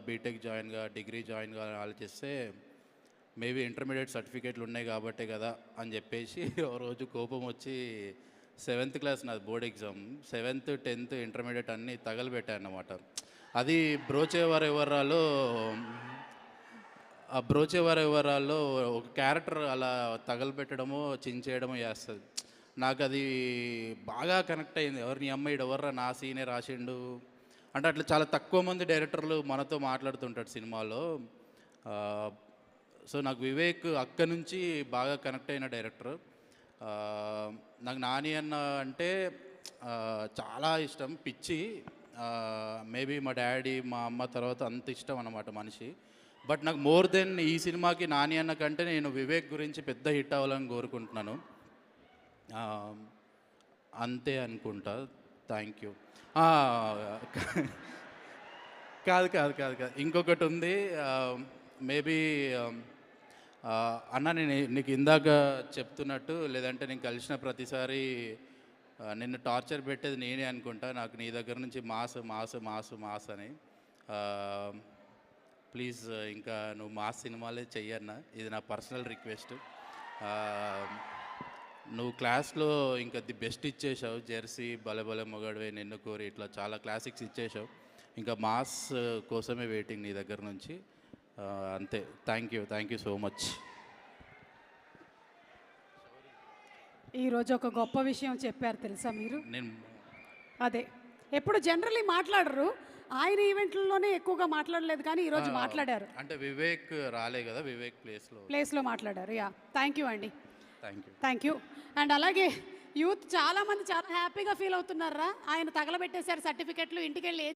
BTech జాయిన్గా degree జాయిన్గా ఆలోచిస్తే maybe intermediate సర్టిఫికేట్లు ఉన్నాయి కాబట్టే కదా అని చెప్పేసి ఓ రోజు కోపం వచ్చి 7th క్లాస్ నాది board exam 7th 10th intermediate అన్నీ తగలబెట్టాను అన్నమాట. అది బ్రోచేవారు ఎవరాలో ఆ బ్రోచేవారు ఎవరాల్లో ఒక క్యారెక్టర్ అలా తగలబెట్టడమో చించేయడమో చేస్తుంది. నాకు అది బాగా కనెక్ట్ అయింది. ఎవరిని అమ్మాయి ఎవర్రా నా సీనే రాసిండు అంటే అట్లా చాలా తక్కువ మంది డైరెక్టర్లు మనతో మాట్లాడుతుంటాడు సినిమాలో. సో నాకు వివేక్ అక్క నుంచి బాగా కనెక్ట్ అయిన డైరెక్టర్. నాకు నాని అన్న అంటే చాలా ఇష్టం, పిచ్చి. మేబీ మా డాడీ మా అమ్మ తర్వాత అంత ఇష్టం అన్నమాట మనిషి. బట్ నాకు మోర్ దెన్ ఈ సినిమాకి నాని అన్న కంటే నేను వివేక్ గురించి పెద్ద హిట్ అవ్వాలని కోరుకుంటున్నాను. అంతే అనుకుంటా. Thank you. కాదు కాదు కాదు కాదు ఇంకొకటి ఉంది. మేబీ అన్న నేను నీకు ఇందాక చెప్తున్నట్టు లేదంటే నేను కలిసిన ప్రతిసారి నిన్ను టార్చర్ పెట్టేది నేనే అనుకుంటా. నాకు నీ దగ్గర నుంచి మాస్ మాస్ మాస్ మాస్ అని. ప్లీజ్ ఇంకా నువ్వు మాస్ సినిమాలే చెయ్యన్న, ఇది నా పర్సనల్ రిక్వెస్ట్. నువ్వు క్లాస్లో ఇంకా ది బెస్ట్ ఇచ్చేసావు. జెర్సీ, బలె బలె మొగాడివే, నిన్ను కోరి, ఇట్లా చాలా క్లాసిక్స్ ఇచ్చేసావు. ఇంకా మాస్ కోసమే వెయిటింగ్ నీ దగ్గర నుంచి. అంతే. Thank you so much. ఈరోజు ఒక గొప్ప విషయం చెప్పారు తెలుసా మీరు? నేను అదే ఎప్పుడు జనరల్లీ మాట్లాడరు, ఆయన ఈవెంట్లలోనే ఎక్కువగా మాట్లాడలేదు, కానీ ఈరోజు మాట్లాడారు. అంటే వివేక్ రాలే కదా, వివేక్ ప్లేస్లో మాట్లాడారు. యా, థ్యాంక్ యూ అండి. Thank you. అండ్ అలాగే యూత్ చాలామంది చాలా హ్యాపీగా ఫీల్ అవుతున్నారా, ఆయన తగలబెట్టేశారు సర్టిఫికెట్లు, ఇంటికి వెళ్ళి